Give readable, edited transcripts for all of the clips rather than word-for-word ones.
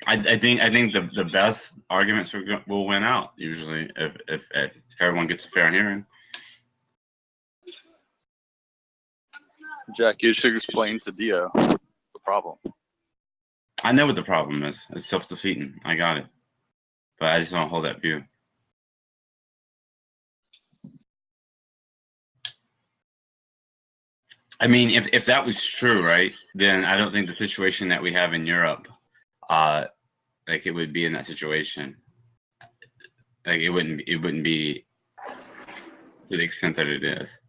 I think the best arguments will win out usually if everyone gets a fair hearing. Jack, you should explain to Dio the problem. I know what the problem is. It's self-defeating. I got it, but I just don't hold that view. I mean, if that was true, right, then I don't think the situation that we have in Europe, like it would be in that situation. Like it wouldn't be to the extent that it is,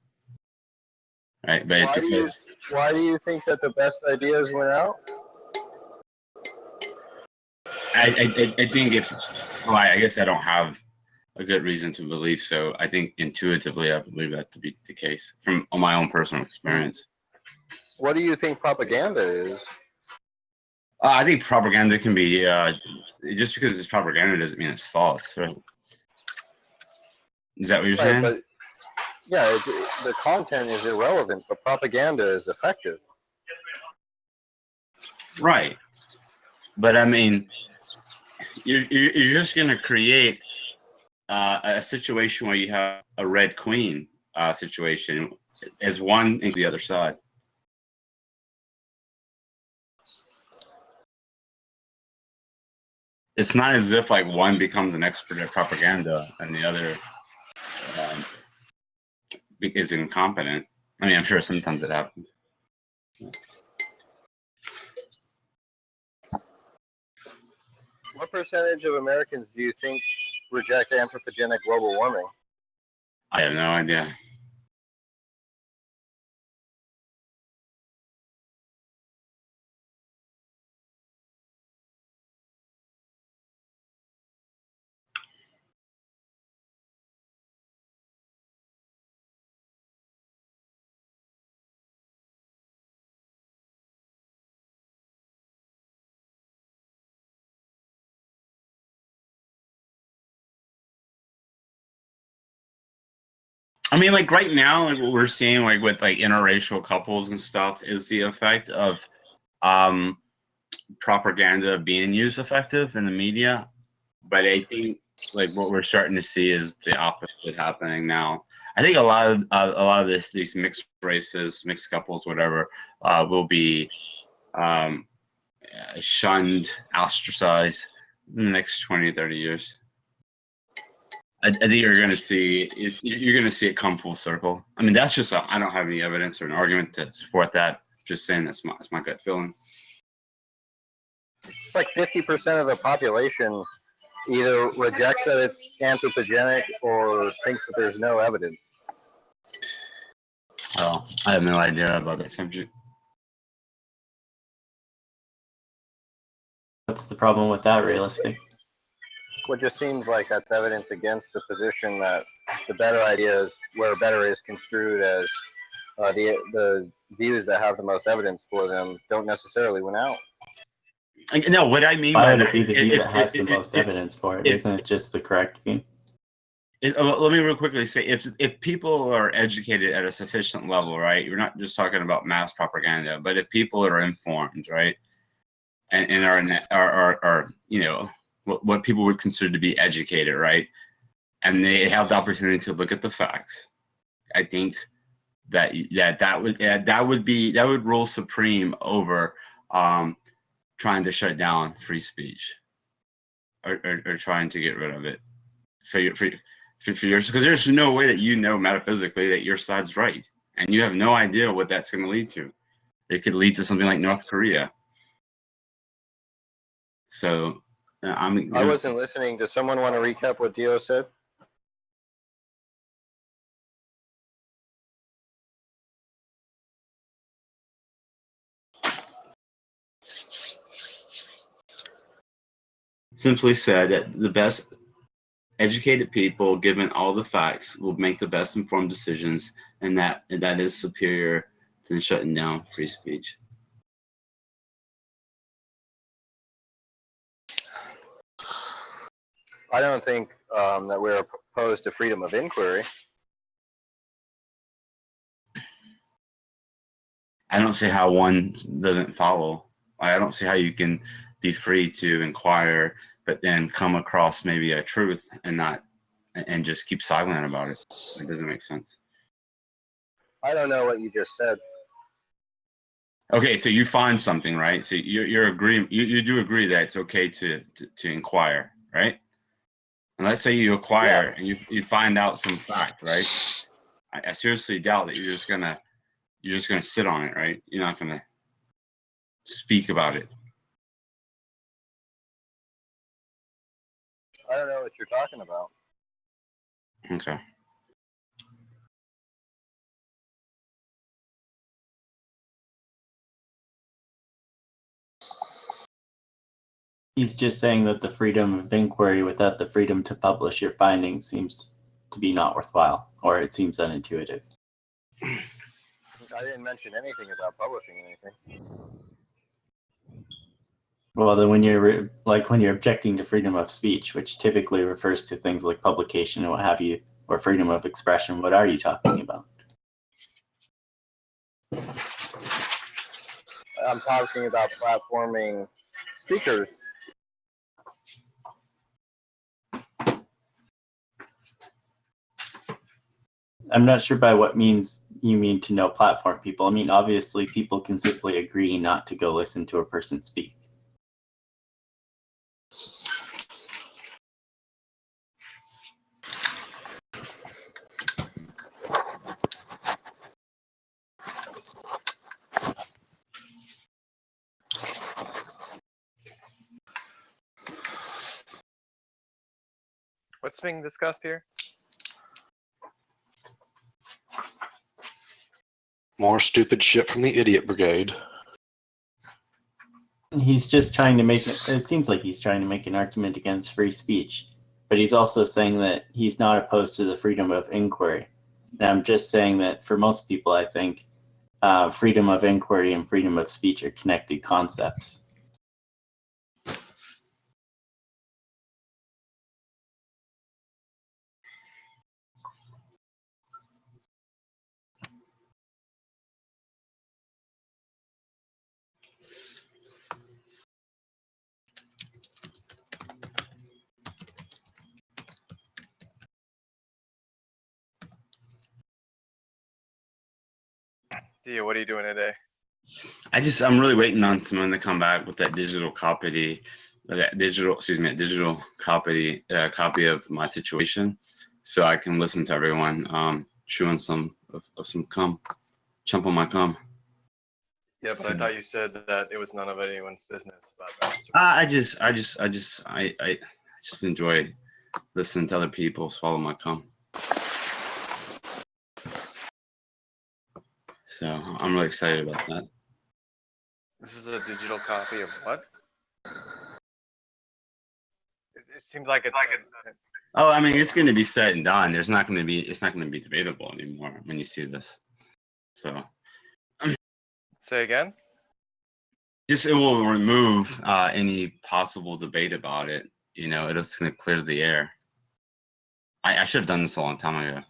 right? But it's because why do you think that the best ideas went out? I think well, I guess I don't have a good reason to believe so. I think intuitively I believe that to be the case from my own personal experience. What do you think propaganda is? I think propaganda can be just because it's propaganda doesn't mean it's false, right? Is that what you're saying? But yeah, the content is irrelevant, but propaganda is effective. Right. But I mean, you're just going to create a situation where you have a Red Queen situation as one and the other side. It's not as if like one becomes an expert at propaganda and the other is incompetent. I mean, I'm sure sometimes it happens. What percentage of Americans do you think reject anthropogenic global warming? I have no idea. I mean, like right now, like what we're seeing, like with like interracial couples and stuff, is the effect of propaganda being used effective in the media. But I think like what we're starting to see is the opposite happening now. I think a lot of these mixed races, mixed couples, whatever, will be shunned, ostracized in the next 20, 30 years. I think you're going to see it come full circle. I mean, that's just I don't have any evidence or an argument to support that. Just saying that's my gut feeling. It's like 50% of the population either rejects that it's anthropogenic or thinks that there's no evidence. Well, I have no idea about that subject. What's the problem with that, realistic? What just seems like that's evidence against the position that the better idea is where better is construed as the views that have the most evidence for them don't necessarily win out. No, what I mean Why by would that it be the view that has the most evidence for it? Isn't it just the correct view? Let me real quickly say, if people are educated at a sufficient level, right? You're not just talking about mass propaganda, but if people are informed, right, and are you know what people would consider to be educated, right, and they have the opportunity to look at the facts, I think that would rule supreme over trying to shut down free speech or trying to get rid of it for yours, because there's no way that you know metaphysically that your side's right, and you have no idea what that's going to lead to. It could lead to something like North Korea. So, I wasn't listening. Does someone want to recap what Dio said? Simply said that the best educated people, given all the facts, will make the best informed decisions, and that is superior than shutting down free speech. I don't think that we're opposed to freedom of inquiry. I don't see how one doesn't follow. I don't see how you can be free to inquire, but then come across maybe a truth and just keep silent about it. It doesn't make sense. I don't know what you just said. Okay, so you find something, right? So you're agreeing. You do agree that it's okay to inquire, right? And let's say you acquire and you find out some fact, right? I seriously doubt that you're just gonna sit on it, right? You're not gonna speak about it. I don't know what you're talking about. Okay. He's just saying that the freedom of inquiry without the freedom to publish your findings seems to be not worthwhile, or it seems unintuitive. I didn't mention anything about publishing anything. Well, then when you're objecting to freedom of speech, which typically refers to things like publication and what have you, or freedom of expression, what are you talking about? I'm talking about platforming speakers. I'm not sure by what means you mean to no platform people. I mean, obviously, people can simply agree not to go listen to a person speak. What's being discussed here? More stupid shit from the idiot brigade. He's just trying to make it seems like he's trying to make an argument against free speech, but he's also saying that he's not opposed to the freedom of inquiry. And I'm just saying that for most people, I think freedom of inquiry and freedom of speech are connected concepts. Dia, what are you doing today? I'm really waiting on someone to come back with that digital copy copy of my situation, so I can listen to everyone chewing some of some cum, chump on my cum. Yeah, but So, I thought you said that it was none of anyone's business about that. I just enjoy listening to other people swallow my cum. So I'm really excited about that. This is a digital copy of what? It seems like it's Oh, I mean, it's going to be said and done. It's not going to be debatable anymore when you see this. So Say again? just it will remove any possible debate about it. You know, it's going to clear the air. I should have done this a long time ago.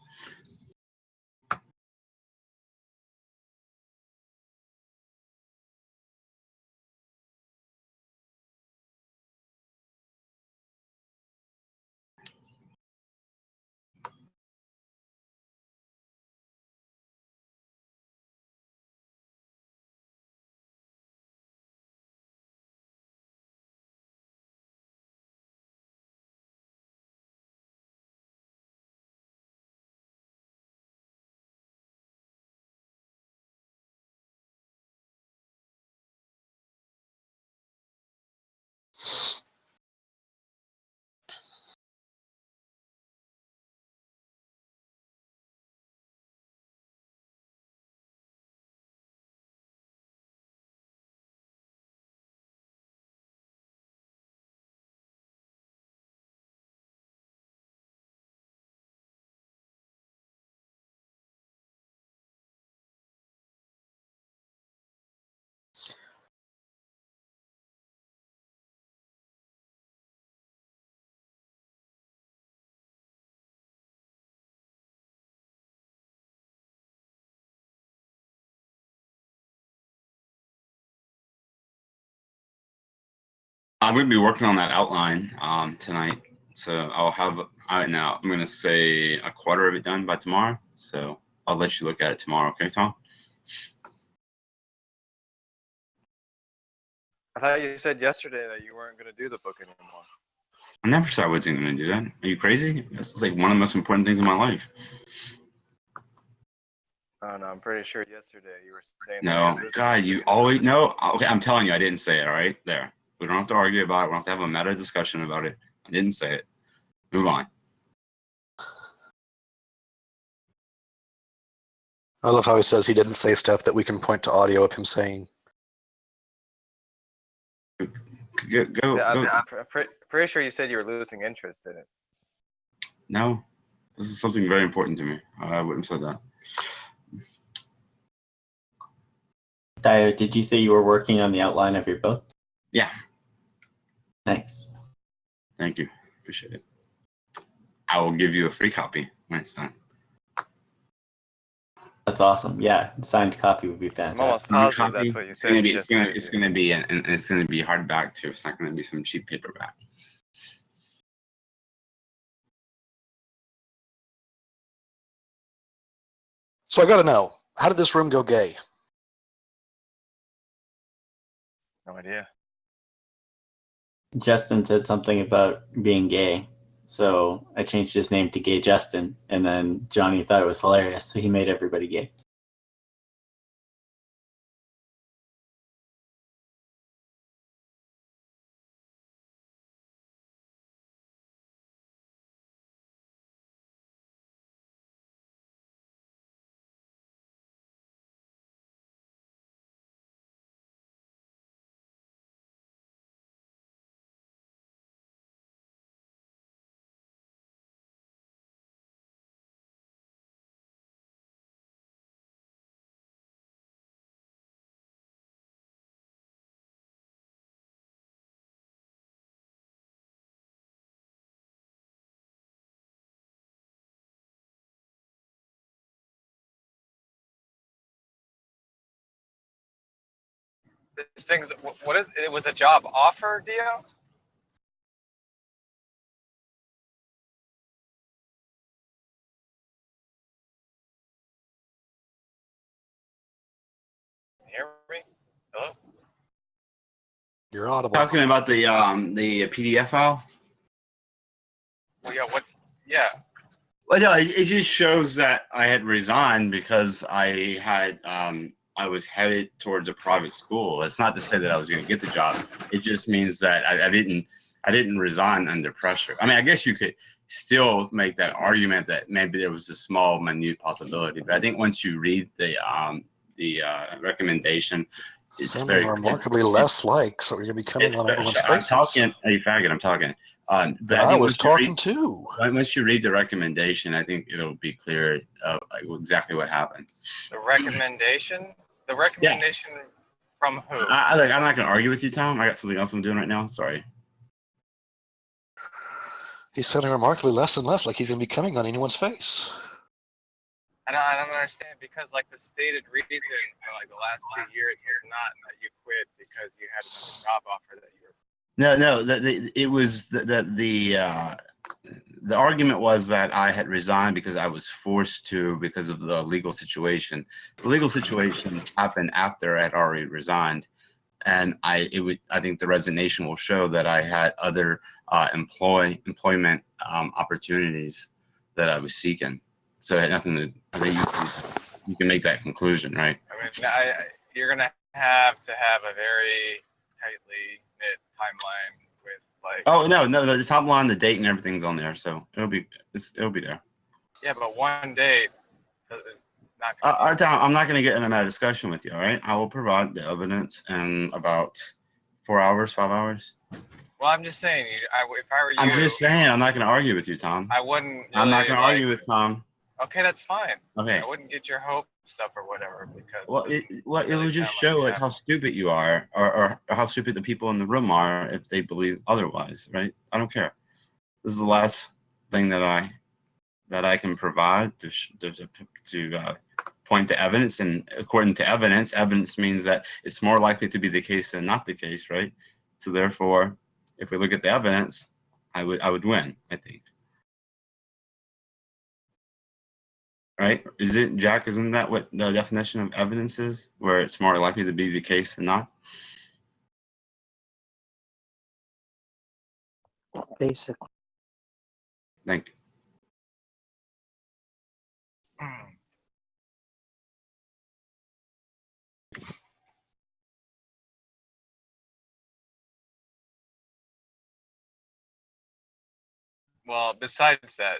I'm going to be working on that outline tonight. So I'll have, now I'm going to say a quarter of it done by tomorrow. So I'll let you look at it tomorrow. Okay, Tom? I thought you said yesterday that you weren't going to do the book anymore. I never said I wasn't going to do that. Are you crazy? That's like one of the most important things in my life. Oh, no, I'm pretty sure yesterday you were saying that No, you're losing God, you interest in it. always, no. Okay, I'm telling you, I didn't say it. All right, there. We don't have to argue about it. We don't have to have a meta discussion about it. I didn't say it. Move on. I love how he says he didn't say stuff that we can point to audio of him saying. Go. I'm pretty sure you said you were losing interest in it. No, this is something very important to me. I wouldn't have said that. Dio, did you say you were working on the outline of your book? Yeah. Nice. Thank you. Appreciate it. I will give you a free copy when it's done. That's awesome. Yeah, signed copy would be I'm almost fantastic. positive that's what you said. It's gonna be and it's gonna be hardback too. It's not gonna be some cheap paperback. So I got to know, how did this room go gay? No idea. Justin said something about being gay, so I changed his name to Gay Justin, and then Johnny thought it was hilarious, so he made everybody gay. This thing's, what is it? Was a job offer, Dio? Can you hear me? Hello? You're audible. Talking about the PDF file. Well, yeah. Well, no, it just shows that I had resigned because I had I was headed towards a private school. It's not to say that I was going to get the job. It just means that I didn't resign under pressure. I mean, I guess you could still make that argument that maybe there was a small, minute possibility. But I think once you read the recommendation, it's Sounding very remarkably less like, so we're going to be coming on everyone's faces. I'm talking, hey faggot, I'm talking. But I think was talking too. once you read the recommendation, I think it'll be clear exactly what happened. The recommendation? The recommendation from who? I'm not going to argue with you, Tom. I got something else I'm doing right now. Sorry. He's sounding remarkably less and less like he's going to be coming on anyone's face. I don't understand, because like the stated reason for like the last 2 years was not that you quit because you had another job offer that you were. No. It was the argument was that I had resigned because I was forced to because of the legal situation. The legal situation happened after I had already resigned, and I think the resignation will show that I had other employment opportunities that I was seeking. So it had nothing to. I think you can make that conclusion, right? I mean, you're gonna have a very tightly knit timeline with like. Oh no, the top line, the date, and everything's on there, so it'll be there. Yeah, but one date is not. I'm not going to get in a discussion with you. All right, I will provide the evidence in about 4 hours, 5 hours. Well, I'm just saying, if I were you, I'm just saying, I'm not going to argue with you, Tom. I wouldn't. Really, I'm not going to argue with Tom. Okay, that's fine. Okay. I wouldn't get your hopes up or whatever, because. Well, it would just show like how stupid you are, or how stupid the people in the room are if they believe otherwise, right? I don't care. This is the last thing that I can provide to point to evidence, and according to evidence means that it's more likely to be the case than not the case, right? So therefore, if we look at the evidence, I would win, I think. Right? Jack, isn't that what the definition of evidence is? Where it's more likely to be the case than not? Basically. Thank you. Well, besides that,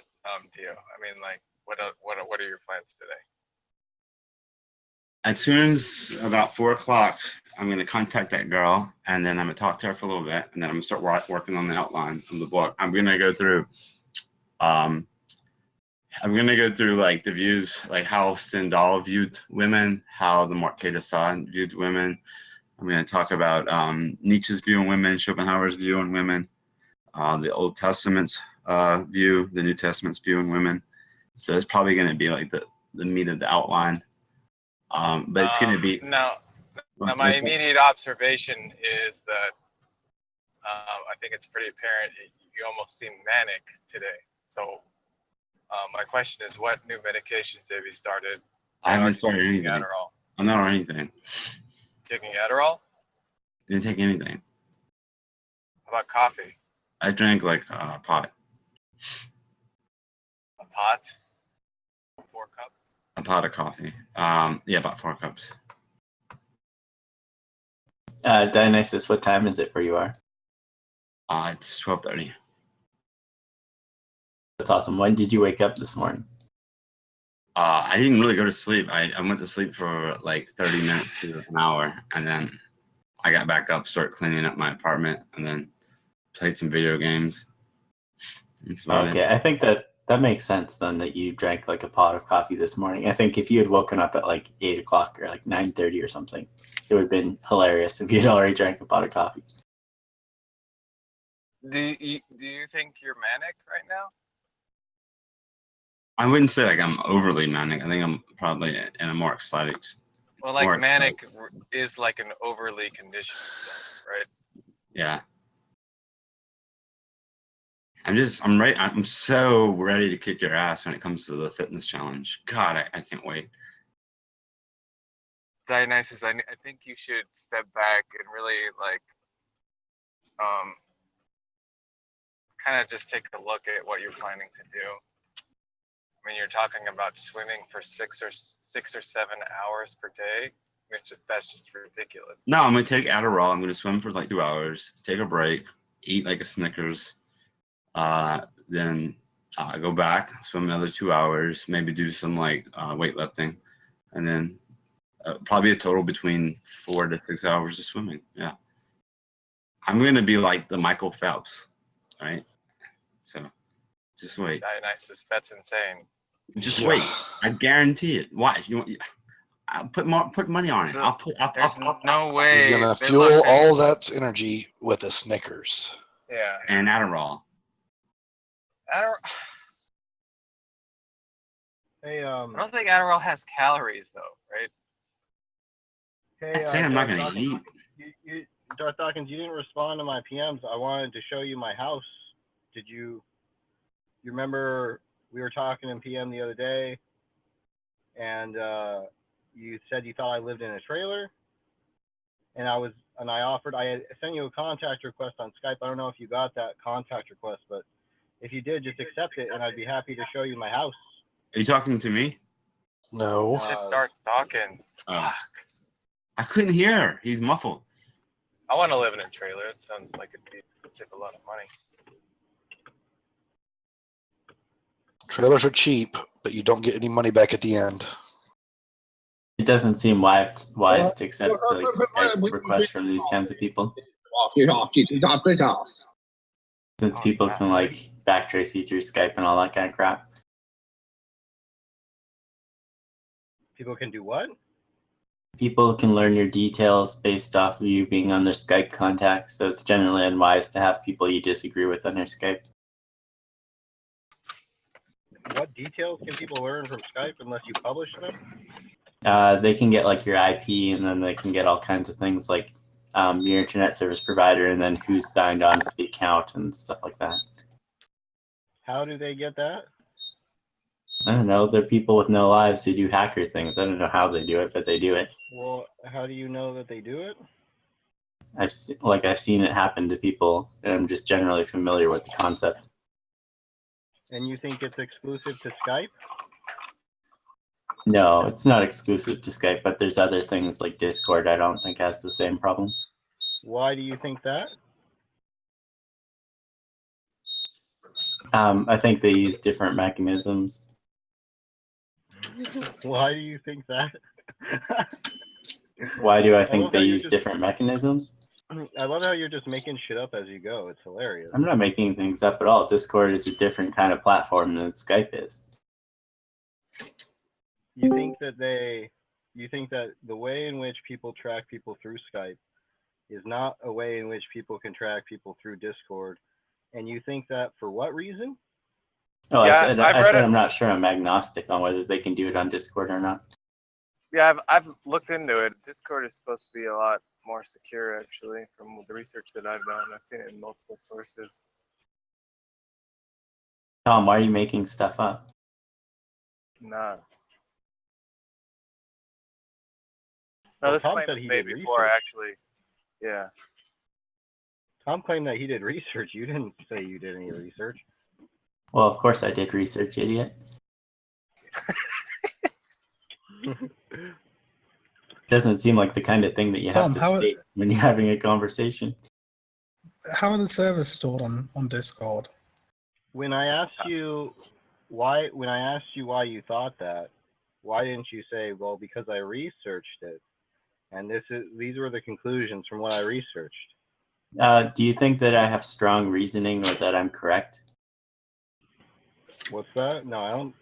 Theo, I mean, like, what are your plans today? As soon as about 4 o'clock, I'm going to contact that girl, and then I'm going to talk to her for a little bit, and then I'm going to start working on the outline of the book. I'm going to go through, like the views, like how Stendhal viewed women, how the Marquis de Sade viewed women. I'm going to talk about Nietzsche's view on women, Schopenhauer's view on women, the Old Testament's view, the New Testament's view on women. So it's probably going to be like the meat of the outline. But it's going to be now my immediate observation is that I think it's pretty apparent you almost seem manic today. So my question is, what new medications have you started? I haven't started anything. Adderall. I'm not on anything. Taking Adderall? Didn't take anything. How about coffee? I drank like a pot. A pot? 4 cups? A pot of coffee. Yeah, about 4 cups. Dionysus, what time is it where you are? It's 12:30. That's awesome. When did you wake up this morning? I didn't really go to sleep. I went to sleep for like 30 minutes to an hour, and then I got back up, started cleaning up my apartment, and then played some video games. That's about Okay, it. I think that makes sense then that you drank like a pot of coffee this morning. I think if you had woken up at like 8 o'clock or like 9:30 or something, it would have been hilarious if you had already drank a pot of coffee. Do you think you're manic right now? I wouldn't say like I'm overly manic. I think I'm probably in a more excited. Well, like more manic excited. is like an overly conditioned state, right? Yeah. I'm ready. I'm so ready to kick your ass when it comes to the fitness challenge. God, I can't wait. Dionysus, I think you should step back and really like kind of just take a look at what you're planning to do. I mean, you're talking about swimming for 6 or 7 hours per day. I mean, that's just ridiculous. No, I'm gonna take Adderall. I'm gonna swim for like 2 hours, take a break, eat like a Snickers, then go back, swim another 2 hours, maybe do some like weightlifting, and then probably a total between 4 to 6 hours of swimming. Yeah, I'm gonna be like the Michael Phelps, right? So just wait. Dionysus, that's insane. Just Yeah. wait. I guarantee it. Watch. I'll put money on it. There's no way. He's gonna They fuel looked at- all that energy with a Snickers. Yeah. And Adderall. Hey, I don't think Adderall has calories though, right? hey, I'm saying I'm not Darth gonna Dawkins, eat. Darth Dawkins, you didn't respond to my PMs. I wanted to show you my house. Did you? You remember we were talking in PM the other day, and you said you thought I lived in a trailer, and I had sent you a contact request on Skype. I don't know if you got that contact request, but if you did, just accept it, and I'd be happy to show you my house. Are you talking to me? No. It's Darth Dawkins. Oh. Fuck. I couldn't hear. He's muffled. I want to live in a trailer. It sounds like it'd save a lot of money. Trailers are cheap, but you don't get any money back at the end. It doesn't seem wise to accept like Skype requests from these kinds of people, since people can like backtrace you through Skype and all that kind of crap. People can do what? People can learn your details based off of you being on their Skype contacts, so it's generally unwise to have people you disagree with on your Skype. What details can people learn from Skype unless you publish them? They can get like your IP, and then they can get all kinds of things like your internet service provider, and then who's signed on to the account and stuff like that. How do they get that? I don't know. They're people with no lives who do hacker things. I don't know how they do it, but they do it. Well, how do you know that they do it? I've seen it happen to people, and I'm just generally familiar with the concept. And you think it's exclusive to Skype? No, it's not exclusive to Skype, but there's other things like Discord I don't think has the same problem. Why do you think that? I think they use different mechanisms. Why do you think that? Why do I love think how they you're use just- different mechanisms? I love how you're just making shit up as you go. It's hilarious. I'm not making things up at all. Discord is a different kind of platform than Skype is. You think that the way in which people track people through Skype is not a way in which people can track people through Discord, and you think that for what reason? Oh, Yeah, I I've said read it. I'm not sure. I'm agnostic on whether they can do it on Discord or not. Yeah, I've looked into it. Discord is supposed to be a lot more secure, actually, from the research that I've done. I've seen it in multiple sources. Tom, why are you making stuff up? Nah. No, Well, this Tom claim said was he made did before, research. actually. Yeah. Tom claimed that he did research. You didn't say you did any research. Well, of course I did research, idiot. Doesn't seem like the kind of thing that you Tom, have to state when you're having a conversation. How are the servers stored on Discord? When I asked you why you thought that, why didn't you say, well, because I researched it, and these were the conclusions from what I researched? Do you think that I have strong reasoning or that I'm correct? What's that? No, I don't.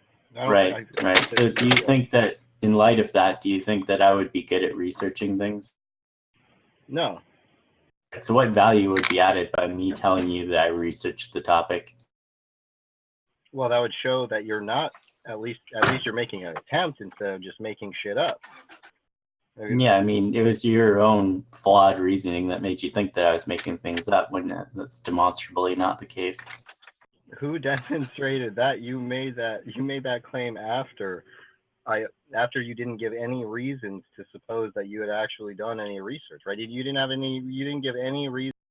Right. So do you think that, in light of that, do you think that I would be good at researching things? No. So what value would be added by me telling you that I researched the topic? Well, that would show that you're not. At least you're making an attempt instead of just making shit up. Yeah, I mean, it was your own flawed reasoning that made you think that I was making things up when that's demonstrably not the case. Who demonstrated that? You made that claim after you didn't give any reasons to suppose that you had actually done any research, right? You didn't give any reason